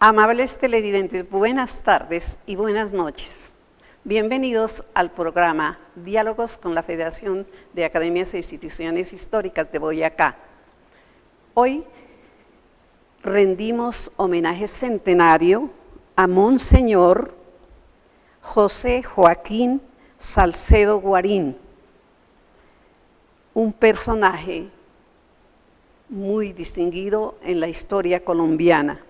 Amables televidentes, buenas tardes y buenas noches. Bienvenidos al programa Diálogos con la Federación de Academias e Instituciones Históricas de Boyacá. Hoy rendimos homenaje centenario a Monseñor José Joaquín Salcedo Guarín, un personaje muy distinguido en la historia colombiana.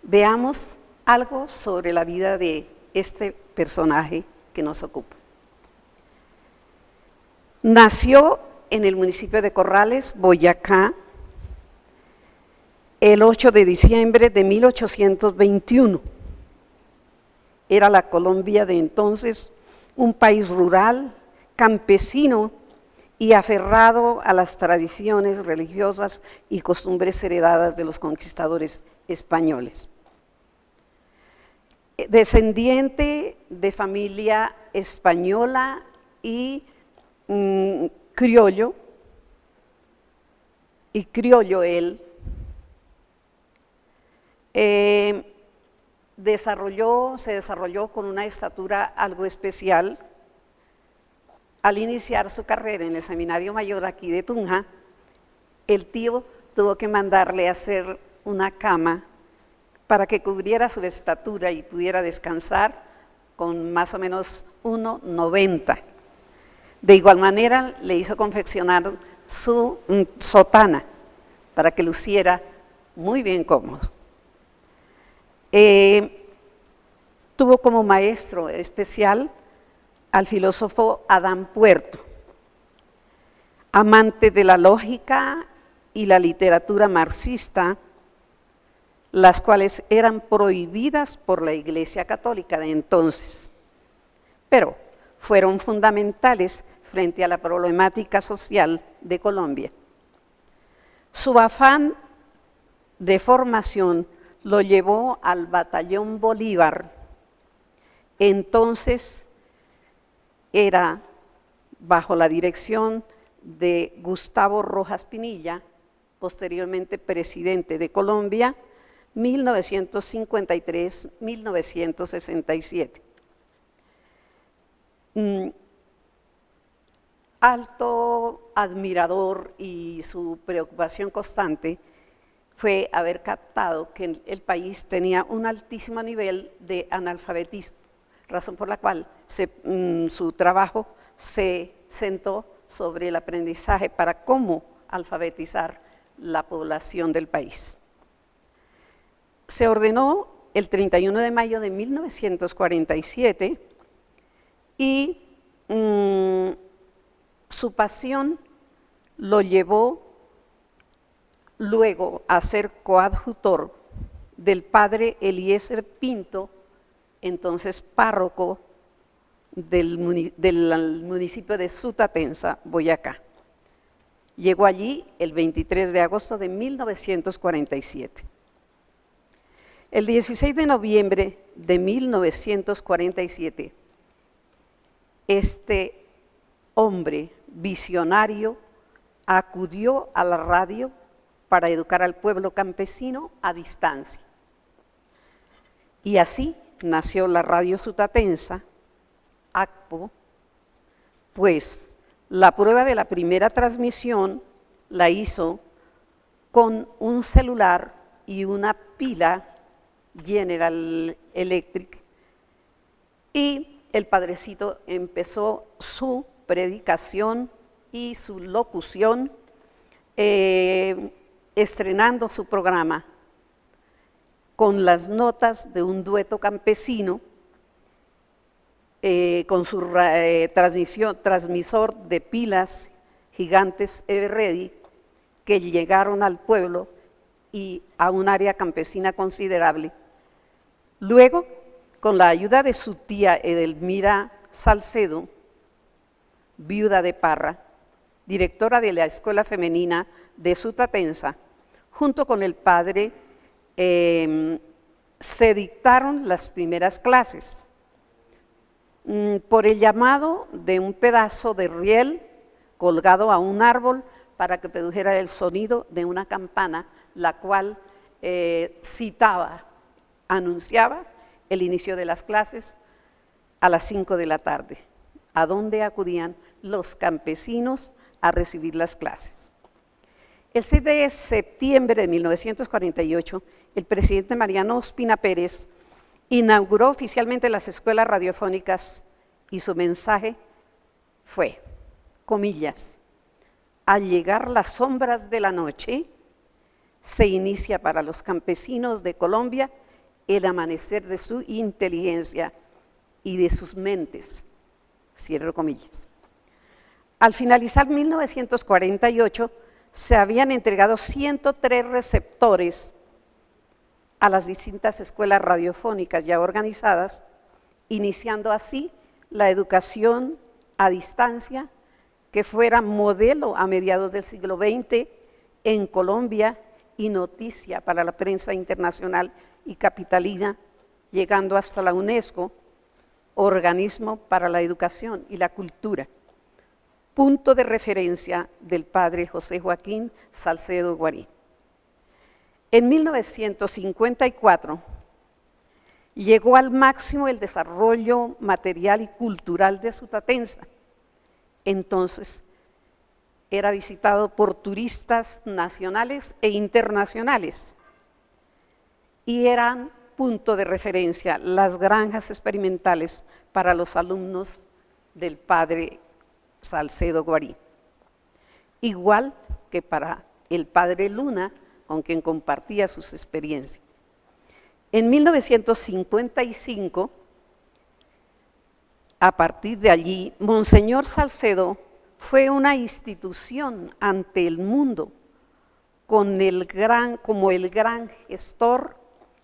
Veamos algo sobre la vida de este personaje que nos ocupa. Nació en el municipio de Corrales, Boyacá, el 8 de diciembre de 1821. Era la Colombia de entonces un país rural, campesino y aferrado a las tradiciones religiosas y costumbres heredadas de los conquistadores españoles. Descendiente de familia española y criollo él, se desarrolló con una estatura algo especial. Al iniciar su carrera en el Seminario Mayor aquí de Tunja, el tío tuvo que mandarle a hacer una cama para que cubriera su estatura y pudiera descansar con más o menos 1,90. De igual manera le hizo confeccionar su sotana para que luciera muy bien cómodo. Tuvo como maestro especial al filósofo Adán Puerto, amante de la lógica y la literatura marxista, las cuales eran prohibidas por la Iglesia Católica de entonces, pero fueron fundamentales frente a la problemática social de Colombia. Su afán de formación lo llevó al Batallón Bolívar. Entonces era bajo la dirección de Gustavo Rojas Pinilla, posteriormente presidente de Colombia, 1953-1967. Alto admirador y su preocupación constante fue haber captado que el país tenía un altísimo nivel de analfabetismo, razón por la cual su trabajo se centró sobre el aprendizaje para cómo alfabetizar la población del país. Se ordenó el 31 de mayo de 1947 y su pasión lo llevó luego a ser coadjutor del padre Eliezer Pinto, entonces párroco del municipio de Sutatensa, Boyacá. Llegó allí el 23 de agosto de 1947. El 16 de noviembre de 1947, este hombre visionario acudió a la radio para educar al pueblo campesino a distancia. Y así nació la Radio Sutatensa, ACPO, pues la prueba de la primera transmisión la hizo con un celular y una pila General Electric, y el padrecito empezó su predicación y su locución estrenando su programa con las notas de un dueto campesino con su transmisor de pilas gigantes Everready que llegaron al pueblo y a un área campesina considerable. Luego, con la ayuda de su tía Edelmira Salcedo, viuda de Parra, directora de la Escuela Femenina de Sutatensa, junto con el padre, se dictaron las primeras clases. Por el llamado de un pedazo de riel colgado a un árbol para que produjera el sonido de una campana, la cual anunciaba el inicio de las clases a las 5 de la tarde, a donde acudían los campesinos a recibir las clases. El 6 de septiembre de 1948, el presidente Mariano Ospina Pérez inauguró oficialmente las escuelas radiofónicas y su mensaje fue, comillas, al llegar las sombras de la noche, se inicia para los campesinos de Colombia el amanecer de su inteligencia y de sus mentes, cierro comillas. Al finalizar 1948, se habían entregado 103 receptores a las distintas escuelas radiofónicas ya organizadas, iniciando así la educación a distancia que fuera modelo a mediados del siglo XX en Colombia y noticia para la prensa internacional y capitalina, llegando hasta la UNESCO, organismo para la educación y la cultura, punto de referencia del padre José Joaquín Salcedo Guarín. En 1954 llegó al máximo el desarrollo material y cultural de Sutatensa. Entonces era visitado por turistas nacionales e internacionales y eran punto de referencia las granjas experimentales para los alumnos del padre Salcedo Guarín, igual que para el padre Luna, con quien compartía sus experiencias. En 1955, a partir de allí, Monseñor Salcedo fue una institución ante el mundo como el gran gestor,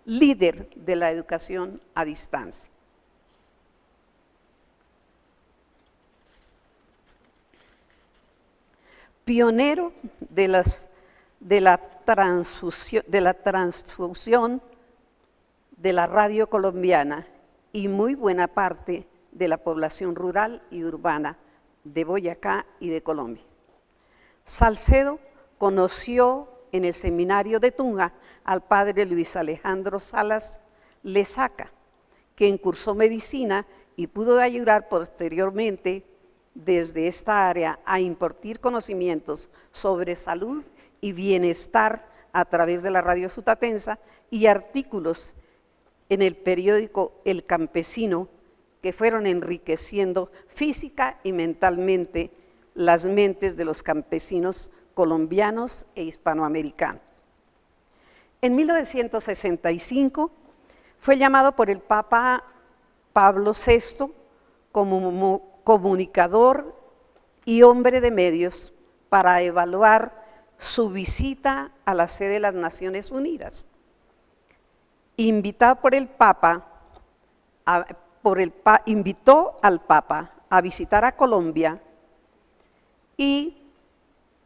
líder de la educación a distancia. Pionero de la transfusión de la radio colombiana y muy buena parte de la población rural y urbana de Boyacá y de Colombia. Salcedo conoció en el seminario de Tunja al padre Luis Alejandro Salas Lesaca, quien cursó medicina y pudo ayudar posteriormente desde esta área a impartir conocimientos sobre salud y bienestar a través de la radio Sutatensa y artículos en el periódico El Campesino que fueron enriqueciendo física y mentalmente las mentes de los campesinos colombianos e hispanoamericanos. En 1965 fue llamado por el Papa Pablo VI como comunicador y hombre de medios para evaluar su visita a la sede de las Naciones Unidas. Invitado por el Papa, invitó al Papa a visitar a Colombia y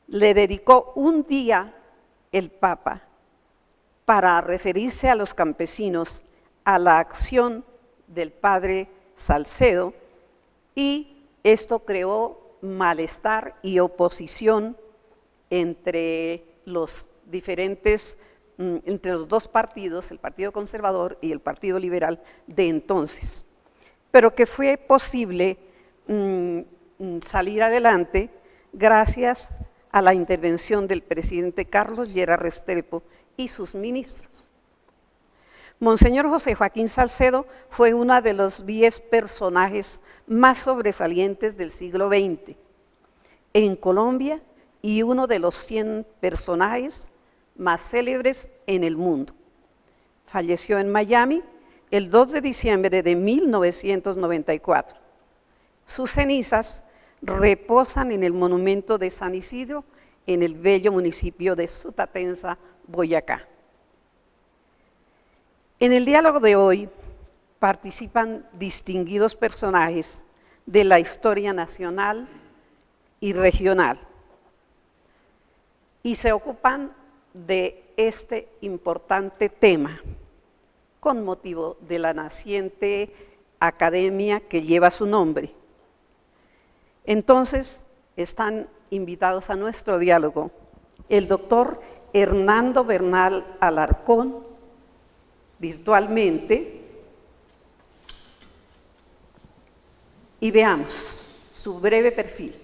le dedicó un día el Papa para referirse a los campesinos, a la acción del padre Salcedo, y esto creó malestar y oposición entre los dos partidos, el Partido Conservador y el Partido Liberal de entonces, pero que fue posible salir adelante gracias a la intervención del presidente Carlos Lleras Restrepo y sus ministros. Monseñor José Joaquín Salcedo fue uno de los 10 personajes más sobresalientes del siglo XX en Colombia y uno de los 100 personajes más célebres en el mundo. Falleció en Miami el 2 de diciembre de 1994. Sus cenizas reposan en el monumento de San Isidro, en el bello municipio de Sutatensa, Boyacá. En el diálogo de hoy participan distinguidos personajes de la historia nacional y regional y se ocupan de este importante tema con motivo de la naciente academia que lleva su nombre. Entonces, están invitados a nuestro diálogo el doctor Hernando Bernal Alarcón, virtualmente, y veamos su breve perfil.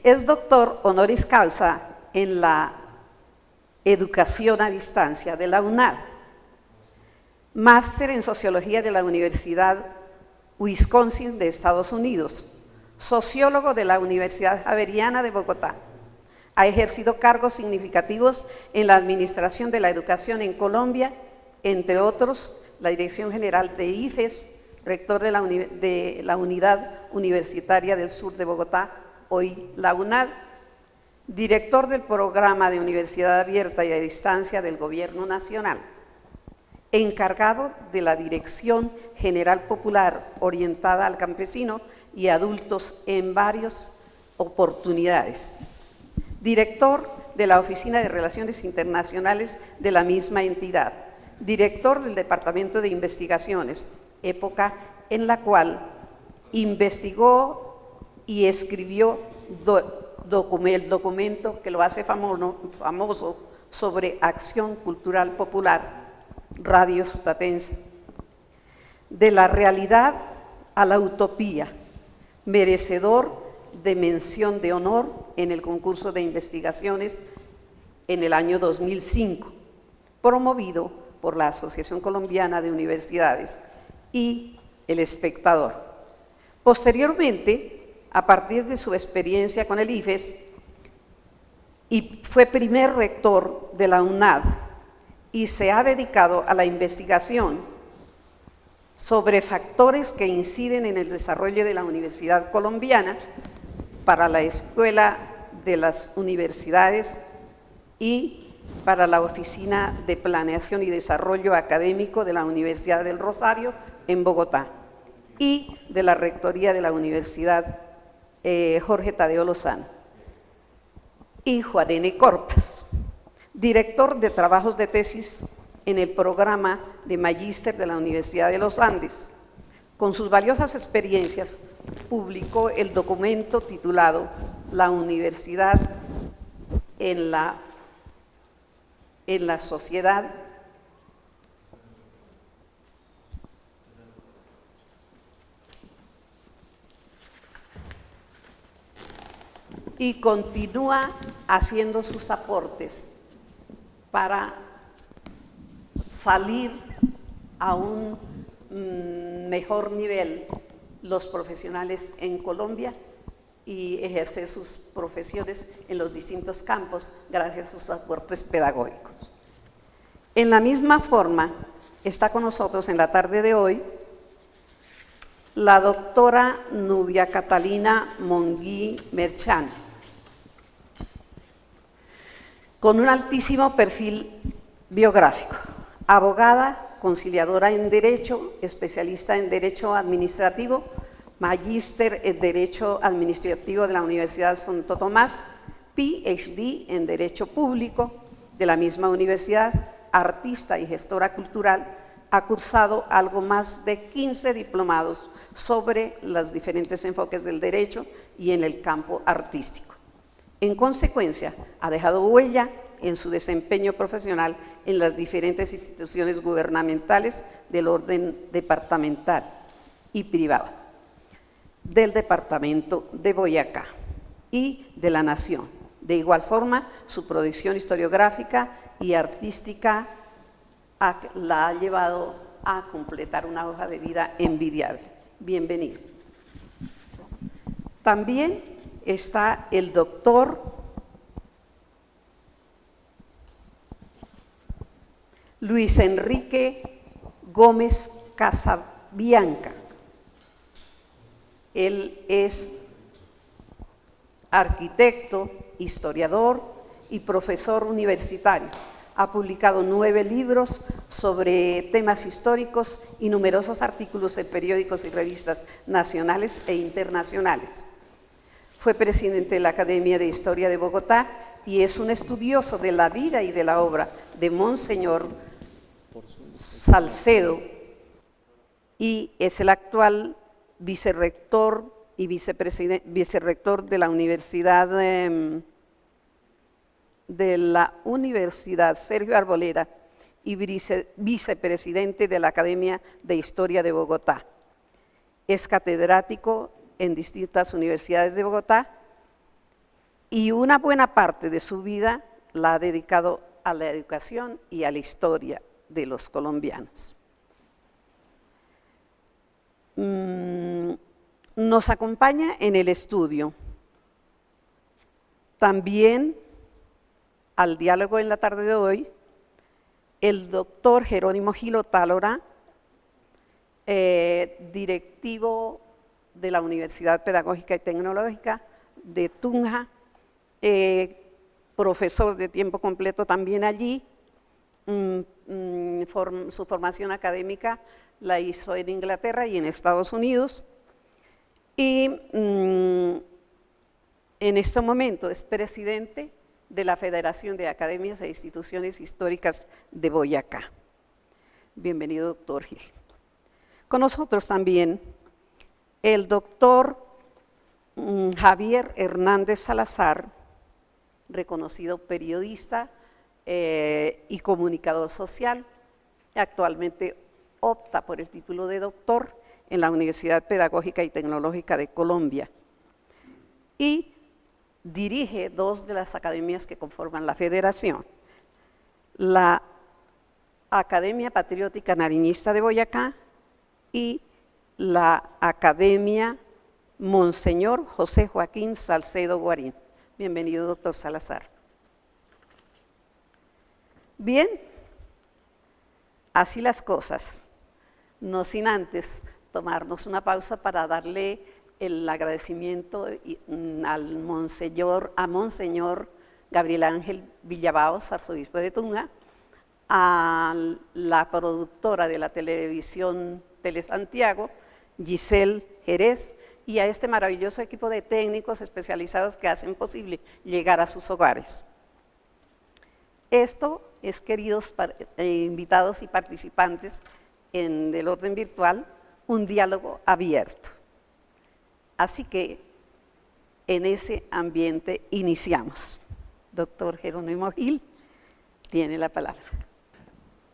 Es doctor honoris causa en la educación a distancia de la UNAD, máster en sociología de la Universidad Wisconsin de Estados Unidos, sociólogo de la Universidad Javeriana de Bogotá. Ha ejercido cargos significativos en la administración de la educación en Colombia, entre otros, la Dirección General de IFES, rector de la Unidad Universitaria del Sur de Bogotá, hoy la UNAD, director del Programa de Universidad Abierta y a Distancia del Gobierno Nacional, encargado de la Dirección General Popular orientada al campesino y adultos en varias oportunidades, director de la Oficina de Relaciones Internacionales de la misma entidad, director del Departamento de Investigaciones, época en la cual investigó y escribió el documento que lo hace famoso sobre acción cultural popular, Radio Sutatense. De la realidad a la utopía, merecedor de mención de honor en el concurso de investigaciones en el año 2005, promovido por la Asociación Colombiana de Universidades y El Espectador. Posteriormente, a partir de su experiencia con el IFES, y fue primer rector de la UNAD y se ha dedicado a la investigación sobre factores que inciden en el desarrollo de la Universidad Colombiana para la Escuela de las Universidades y para la Oficina de Planeación y Desarrollo Académico de la Universidad del Rosario en Bogotá y de la Rectoría de la Universidad Jorge Tadeo Lozano. Y Juan N. Corpas, director de trabajos de tesis en el programa de Magíster de la Universidad de los Andes. Con sus valiosas experiencias, publicó el documento titulado La Universidad en la Sociedad y continúa haciendo sus aportes para salir a un mejor nivel los profesionales en Colombia y ejercer sus profesiones en los distintos campos gracias a sus aportes pedagógicos. En la misma forma, está con nosotros en la tarde de hoy la doctora Nubia Catalina Monguí Merchán, con un altísimo perfil biográfico, abogada, conciliadora en Derecho, especialista en Derecho Administrativo, magíster en Derecho Administrativo de la Universidad Santo Tomás, PhD en Derecho Público de la misma universidad, artista y gestora cultural, ha cursado algo más de 15 diplomados sobre los diferentes enfoques del derecho y en el campo artístico. En consecuencia, ha dejado huella en su desempeño profesional en las diferentes instituciones gubernamentales del orden departamental y privado, del departamento de Boyacá y de la Nación. De igual forma, su producción historiográfica y artística la ha llevado a completar una hoja de vida envidiable. Bienvenido. También está el doctor Luis Enrique Gómez Casabianca. Él es arquitecto, historiador y profesor universitario. Ha publicado 9 libros sobre temas históricos y numerosos artículos en periódicos y revistas nacionales e internacionales. Fue presidente de la Academia de Historia de Bogotá y es un estudioso de la vida y de la obra de Monseñor Salcedo y es el actual vicerrector y vicerrector de la Universidad de la Universidad Sergio Arboleda y vicepresidente de la Academia de Historia de Bogotá. Es catedrático en distintas universidades de Bogotá y una buena parte de su vida la ha dedicado a la educación y a la historia de los colombianos. Nos acompaña en el estudio también al diálogo en la tarde de hoy el doctor Jerónimo Gil Otálora, directivo de la Universidad Pedagógica y Tecnológica de Tunja, profesor de tiempo completo también allí. Su formación académica la hizo en Inglaterra y en Estados Unidos. Y en este momento es presidente de la Federación de Academias e Instituciones Históricas de Boyacá. Bienvenido, doctor Gil. Con nosotros también el doctor Javier Hernández Salazar, reconocido periodista y comunicador social. Actualmente opta por el título de doctor en la Universidad Pedagógica y Tecnológica de Colombia y dirige dos de las academias que conforman la federación: la Academia Patriótica Nariñista de Boyacá y la Academia Monseñor José Joaquín Salcedo Guarín. Bienvenido, doctor Salazar. Bien, así las cosas, no sin antes tomarnos una pausa para darle el agradecimiento a Monseñor Gabriel Ángel Villabaos, arzobispo de Tunja, a la productora de la televisión Telesantiago, Giselle Jerez, y a este maravilloso equipo de técnicos especializados que hacen posible llegar a sus hogares. Esto es, queridos invitados y participantes del orden virtual, un diálogo abierto. Así que en ese ambiente iniciamos. Doctor Jerónimo Gil, tiene la palabra.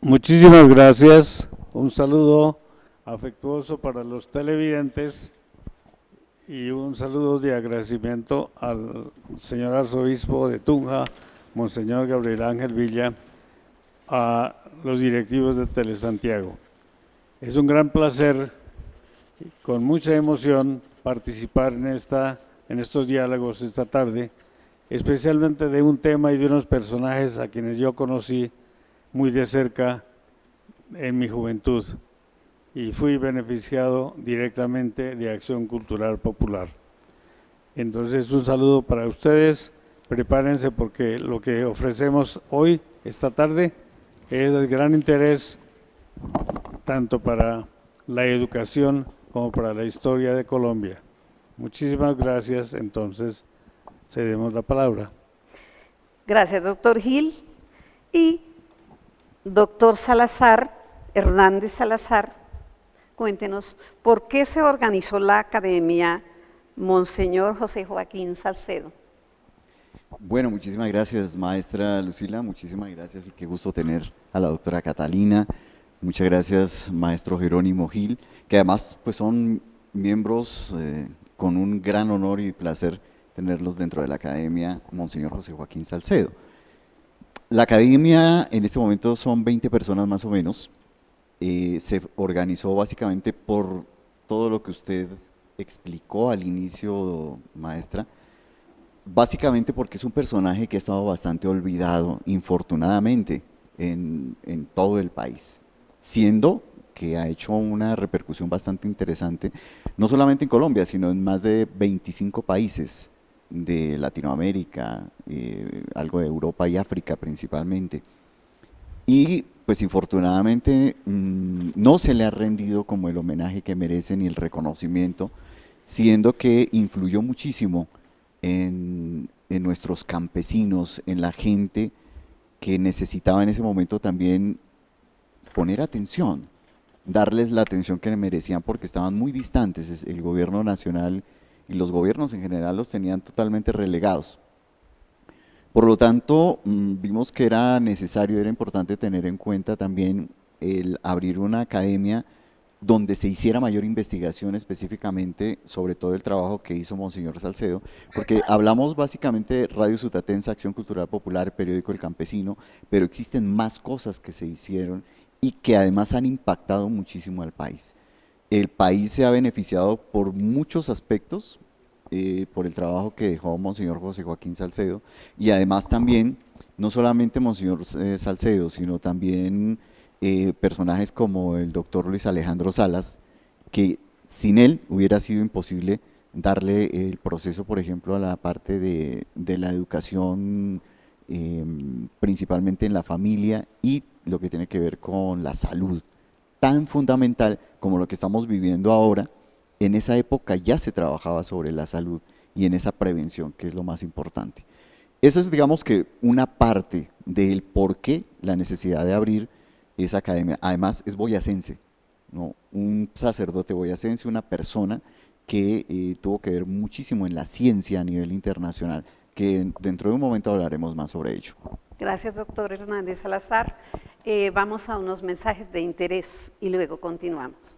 Muchísimas gracias. Un saludo afectuoso para los televidentes y un saludo de agradecimiento al señor arzobispo de Tunja, Monseñor Gabriel Ángel Villa, a los directivos de Telesantiago. Es un gran placer, con mucha emoción, participar en estos diálogos esta tarde, especialmente de un tema y de unos personajes a quienes yo conocí muy de cerca en mi juventud y fui beneficiado directamente de Acción Cultural Popular. Entonces, un saludo para ustedes, prepárense porque lo que ofrecemos hoy, esta tarde, es de gran interés tanto para la educación como para la historia de Colombia. Muchísimas gracias, entonces cedemos la palabra. Gracias, doctor Gil. Y doctor Salazar, Hernández Salazar, cuéntenos, ¿por qué se organizó la Academia Monseñor José Joaquín Salcedo? Bueno, muchísimas gracias, maestra Lucila, muchísimas gracias y qué gusto tener a la doctora Catalina. Muchas gracias, maestro Jerónimo Gil, que además pues son miembros con un gran honor y placer tenerlos dentro de la Academia Monseñor José Joaquín Salcedo. La Academia en este momento son 20 personas más o menos. Se organizó básicamente por todo lo que usted explicó al inicio, maestra, básicamente porque es un personaje que ha estado bastante olvidado, infortunadamente, en todo el país, siendo que ha hecho una repercusión bastante interesante, no solamente en Colombia, sino en más de 25 países de Latinoamérica, algo de Europa y África principalmente. Y pues infortunadamente no se le ha rendido como el homenaje que merece ni el reconocimiento, siendo que influyó muchísimo en nuestros campesinos, en la gente que necesitaba en ese momento también poner atención, darles la atención que merecían porque estaban muy distantes. El gobierno nacional y los gobiernos en general los tenían totalmente relegados. Por lo tanto, vimos que era necesario, era importante tener en cuenta también el abrir una academia donde se hiciera mayor investigación específicamente sobre todo el trabajo que hizo Monseñor Salcedo, porque hablamos básicamente de Radio Sutatensa, Acción Cultural Popular, Periódico El Campesino, pero existen más cosas que se hicieron y que además han impactado muchísimo al país. El país se ha beneficiado por muchos aspectos, por el trabajo que dejó Monseñor José Joaquín Salcedo, y además también, no solamente Monseñor Salcedo, sino también personajes como el doctor Luis Alejandro Salas, que sin él hubiera sido imposible darle el proceso, por ejemplo, a la parte de la educación, principalmente en la familia, y lo que tiene que ver con la salud, tan fundamental como lo que estamos viviendo ahora. En esa época ya se trabajaba sobre la salud y en esa prevención, que es lo más importante. Eso es, digamos, que una parte del por qué la necesidad de abrir esa academia. Además es boyacense, ¿no? Un sacerdote boyacense, una persona que tuvo que ver muchísimo en la ciencia a nivel internacional, que dentro de un momento hablaremos más sobre ello. Gracias, doctor Hernández Salazar. Vamos a unos mensajes de interés y luego continuamos.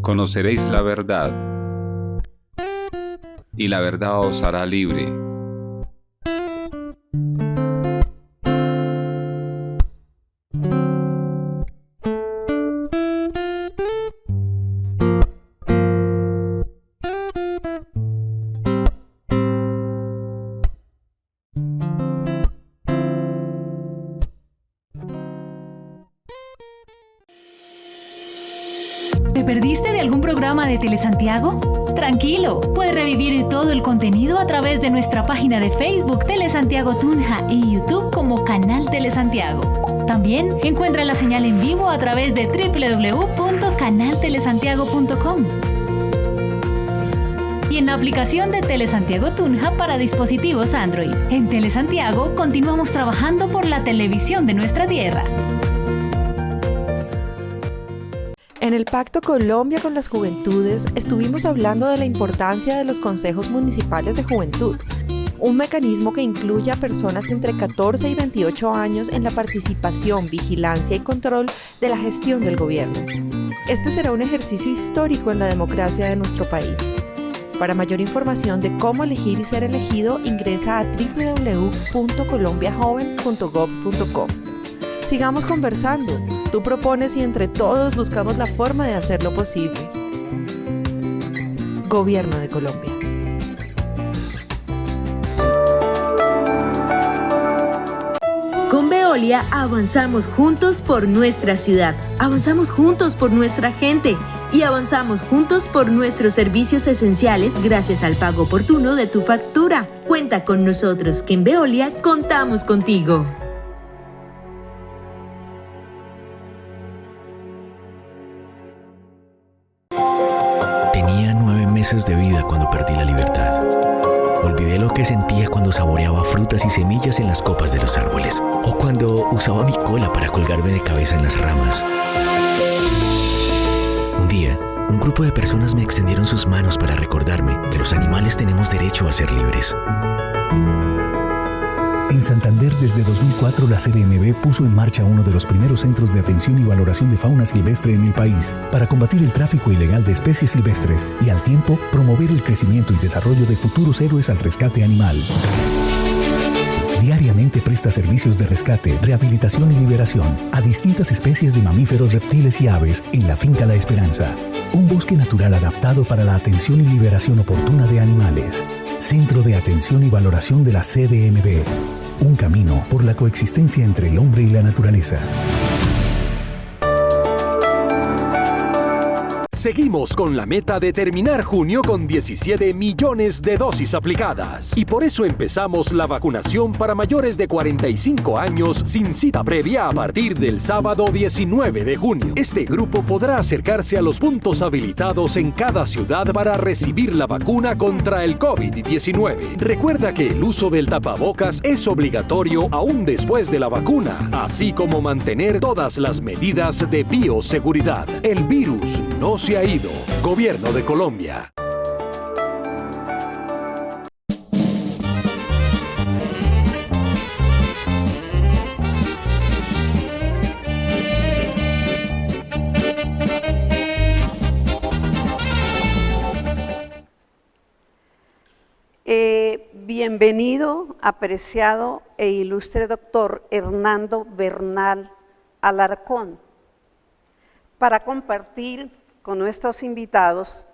Conoceréis la verdad, y la verdad os hará libre. ¿Te perdiste de algún programa de Telesantiago? Tranquilo, puedes revivir todo el contenido a través de nuestra página de Facebook Telesantiago Tunja y YouTube como Canal Telesantiago. También encuentra la señal en vivo a través de www.canaltelesantiago.com y en la aplicación de Telesantiago Tunja para dispositivos Android. En Telesantiago continuamos trabajando por la televisión de nuestra tierra. En el Pacto Colombia con las Juventudes estuvimos hablando de la importancia de los consejos municipales de juventud, un mecanismo que incluye a personas entre 14 y 28 años en la participación, vigilancia y control de la gestión del gobierno. Este será un ejercicio histórico en la democracia de nuestro país. Para mayor información de cómo elegir y ser elegido, ingresa a www.colombiajoven.gov.co. Sigamos conversando. Tú propones y entre todos buscamos la forma de hacerlo posible. Gobierno de Colombia. Con Veolia avanzamos juntos por nuestra ciudad, avanzamos juntos por nuestra gente y avanzamos juntos por nuestros servicios esenciales gracias al pago oportuno de tu factura. Cuenta con nosotros, que en Veolia contamos contigo. Tenía 9 meses de vida cuando perdí la libertad. Olvidé lo que sentía cuando saboreaba frutas y semillas en las copas de los árboles, o cuando usaba mi cola para colgarme de cabeza en las ramas. Un día, un grupo de personas me extendieron sus manos para recordarme que los animales tenemos derecho a ser libres. En Santander, desde 2004, la CDMV puso en marcha uno de los primeros centros de atención y valoración de fauna silvestre en el país para combatir el tráfico ilegal de especies silvestres y, al tiempo, promover el crecimiento y desarrollo de futuros héroes al rescate animal. Diariamente presta servicios de rescate, rehabilitación y liberación a distintas especies de mamíferos, reptiles y aves en la finca La Esperanza, un bosque natural adaptado para la atención y liberación oportuna de animales. Centro de Atención y Valoración de la CDMV. Un camino por la coexistencia entre el hombre y la naturaleza. Seguimos con la meta de terminar junio con 17 millones de dosis aplicadas. Y por eso empezamos la vacunación para mayores de 45 años sin cita previa a partir del sábado 19 de junio. Este grupo podrá acercarse a los puntos habilitados en cada ciudad para recibir la vacuna contra el COVID-19. Recuerda que el uso del tapabocas es obligatorio aún después de la vacuna, así como mantener todas las medidas de bioseguridad. El virus no se ha ido. Gobierno de Colombia. Bienvenido, apreciado e ilustre doctor Hernando Bernal Alarcón, para compartir con nuestros invitados,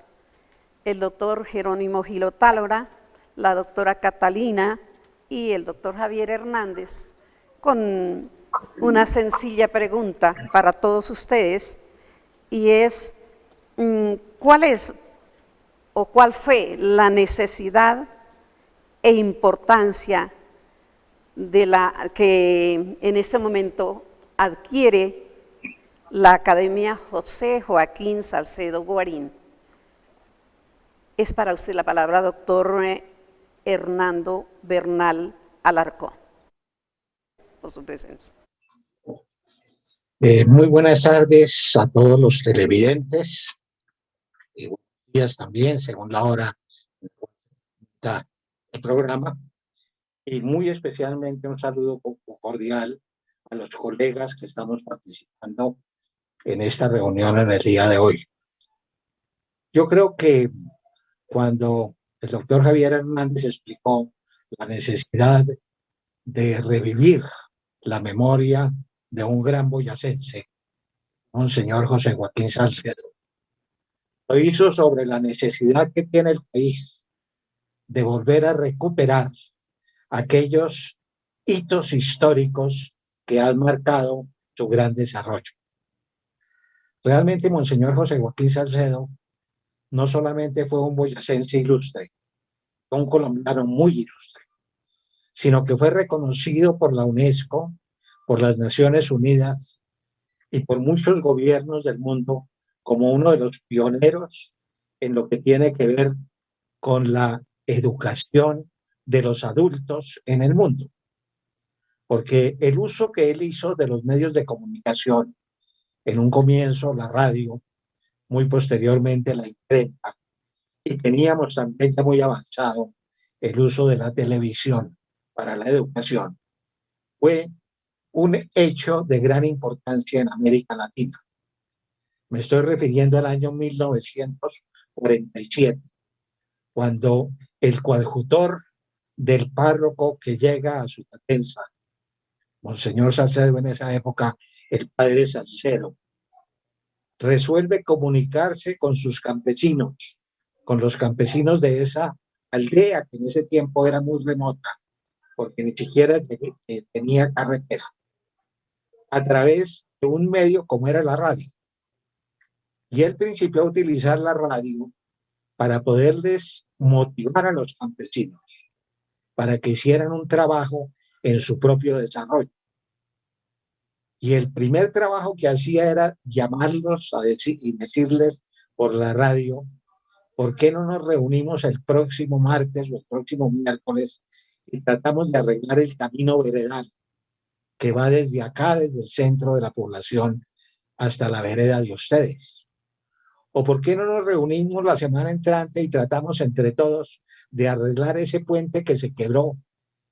el doctor Jerónimo Gil Otálora, la doctora Catalina y el doctor Javier Hernández, con una sencilla pregunta para todos ustedes, y es, ¿cuál es o cuál fue la necesidad e importancia de la que en este momento adquiere la Academia José Joaquín Salcedo Guarín? Es para usted la palabra, doctor Hernando Bernal Alarcón, por su presencia. Muy buenas tardes a todos los televidentes, y buenos días también, según la hora del programa, y muy especialmente un saludo cordial a los colegas que estamos participando en esta reunión en el día de hoy. Yo creo que cuando el doctor Javier Hernández explicó la necesidad de revivir la memoria de un gran boyacense, Monseñor José Joaquín Salcedo, lo hizo sobre la necesidad que tiene el país de volver a recuperar aquellos hitos históricos que han marcado su gran desarrollo. Realmente Monseñor José Joaquín Salcedo no solamente fue un boyacense ilustre, fue un colombiano muy ilustre, sino que fue reconocido por la UNESCO, por las Naciones Unidas y por muchos gobiernos del mundo como uno de los pioneros en lo que tiene que ver con la educación de los adultos en el mundo. Porque el uso que él hizo de los medios de comunicación, en un comienzo la radio, muy posteriormente la imprenta, y teníamos también ya muy avanzado el uso de la televisión para la educación, fue un hecho de gran importancia en América Latina. Me estoy refiriendo al año 1947, cuando el coadjutor del párroco que llega a su catenza, Monseñor Salcedo en esa época, el padre Salcedo, resuelve comunicarse con sus campesinos, con los campesinos de esa aldea que en ese tiempo era muy remota, porque ni siquiera tenía carretera, a través de un medio como era la radio. Y él principió a utilizar la radio para poderles motivar a los campesinos, para que hicieran un trabajo en su propio desarrollo. Y el primer trabajo que hacía era llamarlos a decir y decirles por la radio, ¿por qué no nos reunimos el próximo martes o el próximo miércoles y tratamos de arreglar el camino veredal que va desde acá, desde el centro de la población hasta la vereda de ustedes? ¿O por qué no nos reunimos la semana entrante y tratamos entre todos de arreglar ese puente que se quebró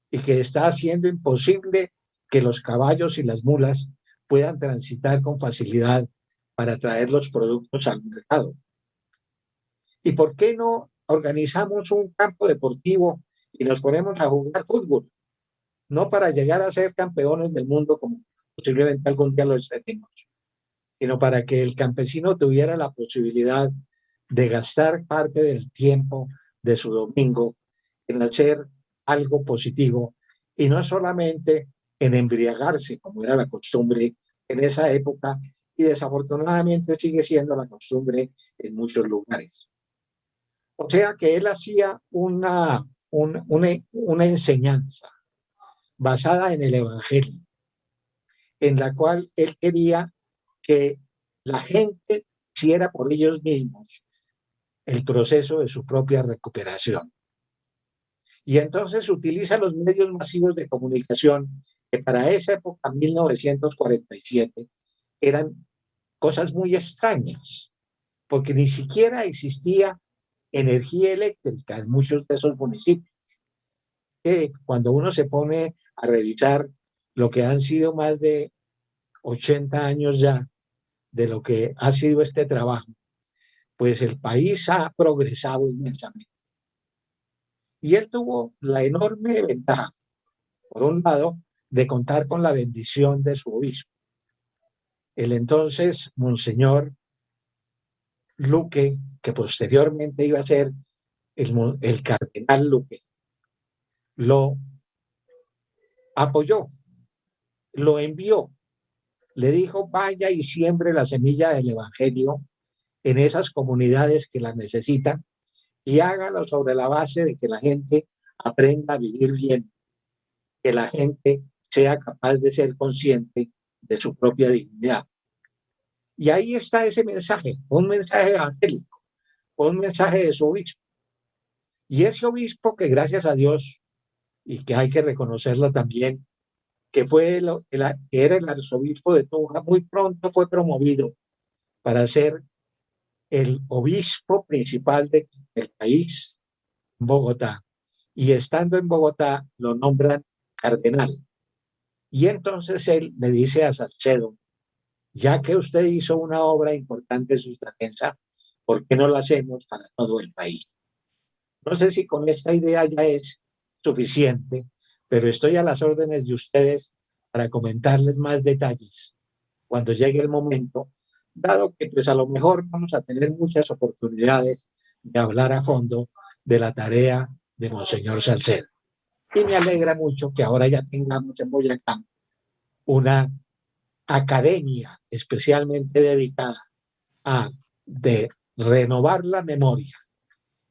y que está haciendo imposible que los caballos y las mulas puedan transitar con facilidad para traer los productos al mercado? ¿Y por qué no organizamos un campo deportivo y nos ponemos a jugar fútbol? No para llegar a ser campeones del mundo, como posiblemente algún día lo estaremos, sino para que el campesino tuviera la posibilidad de gastar parte del tiempo de su domingo en hacer algo positivo y no solamente en embriagarse, como era la costumbre en esa época y desafortunadamente sigue siendo la costumbre en muchos lugares. O sea que él hacía una enseñanza basada en el Evangelio, en la cual él quería que la gente hiciera por ellos mismos el proceso de su propia recuperación. Y entonces utiliza los medios masivos de comunicación que para esa época, 1947, eran cosas muy extrañas, porque ni siquiera existía energía eléctrica en muchos de esos municipios. Cuando uno se pone a revisar lo que han sido más de 80 años ya de lo que ha sido este trabajo, pues el país ha progresado inmensamente. Y él tuvo la enorme ventaja, por un lado, de contar con la bendición de su obispo, el entonces Monseñor Luque, que posteriormente iba a ser el cardenal Luque. Lo apoyó, lo envió, le dijo: vaya y siembre la semilla del Evangelio en esas comunidades que la necesitan y hágalo sobre la base de que la gente aprenda a vivir bien, que la gente sea capaz de ser consciente de su propia dignidad. Y ahí está ese mensaje, un mensaje evangélico, un mensaje de su obispo. Y ese obispo que, gracias a Dios, y que hay que reconocerlo también, que era el arzobispo de Tunja, muy pronto fue promovido para ser el obispo principal del país, Bogotá. Y estando en Bogotá lo nombran cardenal. Y entonces él le dice a Salcedo: ya que usted hizo una obra importante en Sustatensa, ¿por qué no la hacemos para todo el país? No sé si con esta idea ya es suficiente, pero estoy a las órdenes de ustedes para comentarles más detalles cuando llegue el momento, dado que pues a lo mejor vamos a tener muchas oportunidades de hablar a fondo de la tarea de Monseñor Salcedo. Y me alegra mucho que ahora ya tengamos en Boyacá una academia especialmente dedicada a renovar la memoria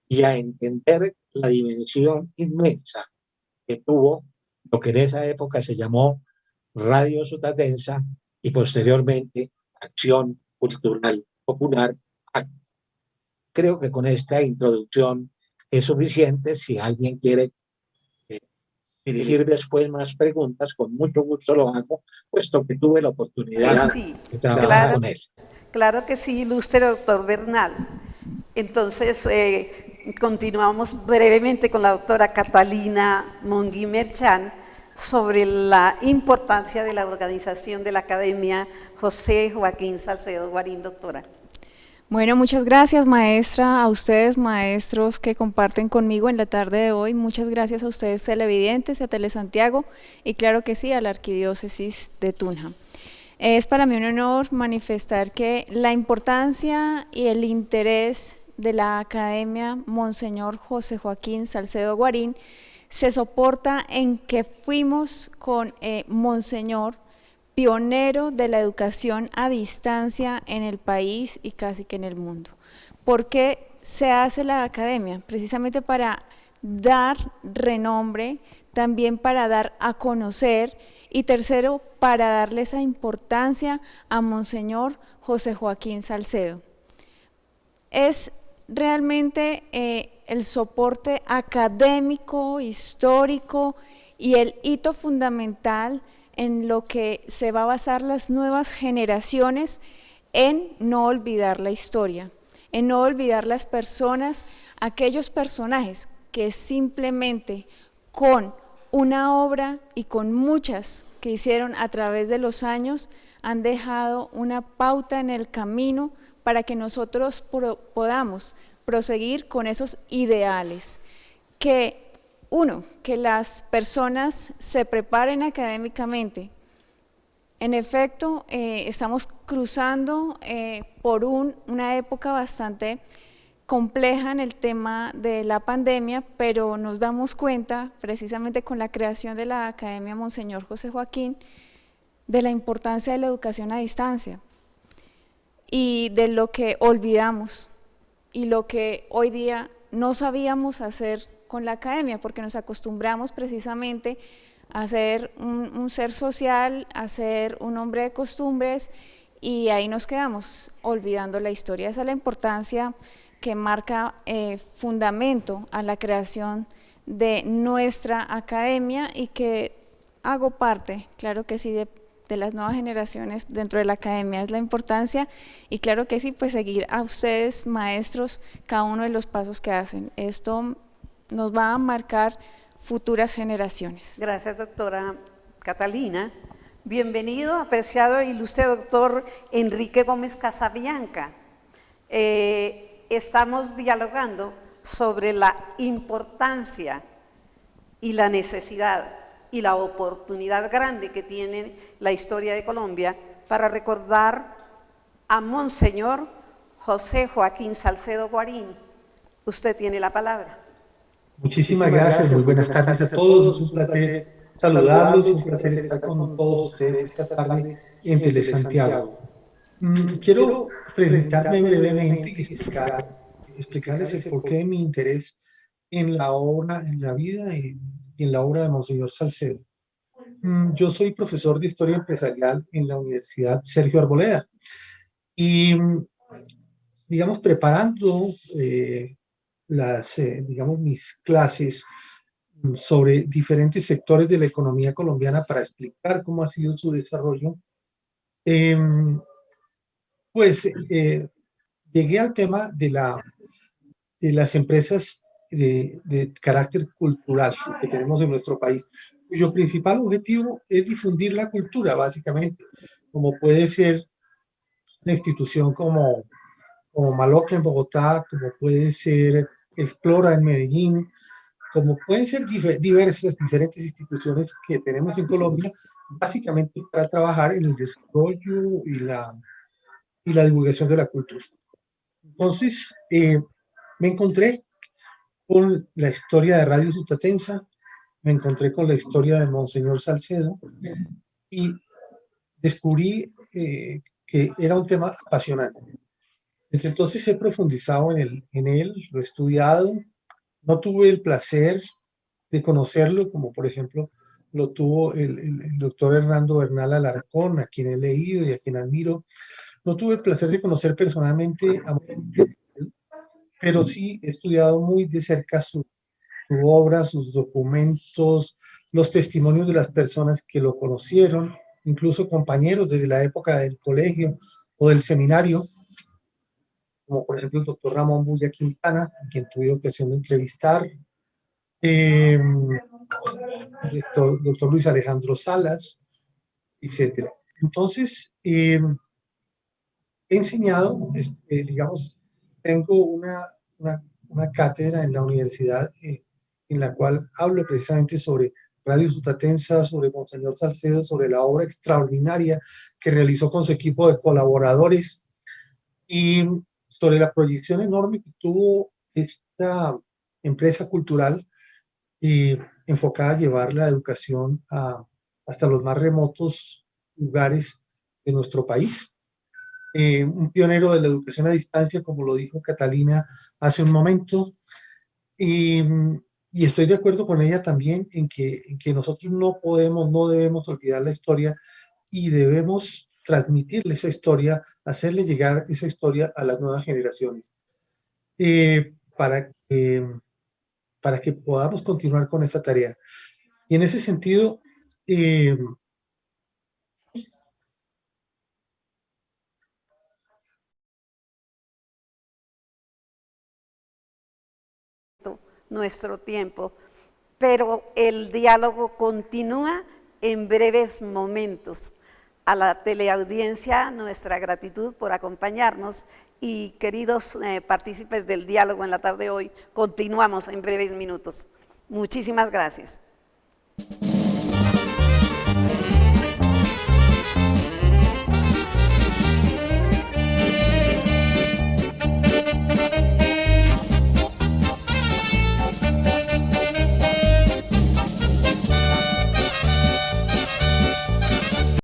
y a entender la dimensión inmensa que tuvo lo que en esa época se llamó Radio Sustatensa y posteriormente Acción Cultural Popular. Creo que con esta introducción es suficiente. Si alguien quiere dirigir después más preguntas, con mucho gusto lo hago, puesto que tuve la oportunidad de trabajar con él. Claro que sí, ilustre doctor Bernal. Entonces, continuamos brevemente con la doctora Catalina Monguí Merchán sobre la importancia de la organización de la Academia José Joaquín Salcedo Guarín, doctora. Bueno, muchas gracias, maestra, a ustedes, maestros que comparten conmigo en la tarde de hoy. Muchas gracias a ustedes, televidentes, a Telesantiago y claro que sí, a la Arquidiócesis de Tunja. Es para mí un honor manifestar que la importancia y el interés de la Academia Monseñor José Joaquín Salcedo Guarín se soporta en que fuimos con Monseñor pionero de la educación a distancia en el país y casi que en el mundo. ¿Por qué se hace la academia? Precisamente para dar renombre, también para dar a conocer y tercero, para darle esa importancia a Monseñor José Joaquín Salcedo. Es realmente el soporte académico, histórico y el hito fundamental en lo que se va a basar las nuevas generaciones en no olvidar la historia, en no olvidar las personas, aquellos personajes que simplemente con una obra y con muchas que hicieron a través de los años han dejado una pauta en el camino para que nosotros podamos proseguir con esos ideales. Que las personas se preparen académicamente. En efecto, estamos cruzando por una época bastante compleja en el tema de la pandemia, pero nos damos cuenta, precisamente con la creación de la Academia Monseñor José Joaquín, de la importancia de la educación a distancia. y de lo que olvidamos y lo que hoy día no sabíamos hacer con la academia, porque nos acostumbramos precisamente a ser un ser social, a ser un hombre de costumbres, y ahí nos quedamos olvidando la historia. Esa es la importancia que marca fundamento a la creación de nuestra academia, y que hago parte, claro que sí, de las nuevas generaciones dentro de la academia. Es la importancia, y claro que sí, pues seguir a ustedes, maestros, cada uno de los pasos que hacen. Esto nos va a marcar futuras generaciones. Gracias, doctora Catalina. Bienvenido, apreciado e ilustre doctor Enrique Gómez Casabianca. Estamos dialogando sobre la importancia y la necesidad y la oportunidad grande que tiene la historia de Colombia para recordar a Monseñor José Joaquín Salcedo Guarín. Usted tiene la palabra. Muchísimas gracias, muy buenas tardes a todos. Es un placer saludarlos, un placer estar con todos ustedes esta tarde en Telesantiago. Quiero presentarme brevemente y explicarles el porqué de mi interés en la obra, en la vida y en la obra de Monseñor Salcedo. Yo soy profesor de Historia Empresarial en la Universidad Sergio Arboleda y, digamos, preparando mis clases sobre diferentes sectores de la economía colombiana para explicar cómo ha sido su desarrollo, llegué al tema de las empresas de carácter cultural que tenemos en nuestro país, cuyo principal objetivo es difundir la cultura, básicamente, como puede ser una institución como Maloca en Bogotá, como puede ser Explora en Medellín, como pueden ser diferentes instituciones que tenemos en Colombia, básicamente para trabajar en el desarrollo y la divulgación de la cultura. Entonces, me encontré con la historia de Radio Sutatensa, me encontré con la historia de Monseñor Salcedo y descubrí que era un tema apasionante. Desde entonces he profundizado en él, lo he estudiado. No tuve el placer de conocerlo, como por ejemplo lo tuvo el doctor Hernando Bernal Alarcón, a quien he leído y a quien admiro. No tuve el placer de conocer personalmente a Monseñor, pero sí he estudiado muy de cerca su obra, sus documentos, los testimonios de las personas que lo conocieron, incluso compañeros desde la época del colegio o del seminario, como por ejemplo el doctor Ramón Bulla Quintana, a quien tuve ocasión de entrevistar, doctor Luis Alejandro Salas, etc. Entonces, he enseñado, digamos, tengo una cátedra en la universidad en la cual hablo precisamente sobre Radio Sutatensa, sobre Monseñor Salcedo, sobre la obra extraordinaria que realizó con su equipo de colaboradores y sobre la proyección enorme que tuvo esta empresa cultural enfocada a llevar la educación hasta los más remotos lugares de nuestro país. Un pionero de la educación a distancia, como lo dijo Catalina hace un momento, y estoy de acuerdo con ella también en que nosotros no debemos olvidar la historia y debemos transmitirle esa historia, hacerle llegar esa historia a las nuevas generaciones, para que podamos continuar con esta tarea. Y en ese sentido, nuestro tiempo, pero el diálogo continúa en breves momentos. A la teleaudiencia, nuestra gratitud por acompañarnos y queridos partícipes del diálogo en la tarde de hoy, continuamos en breves minutos. Muchísimas gracias.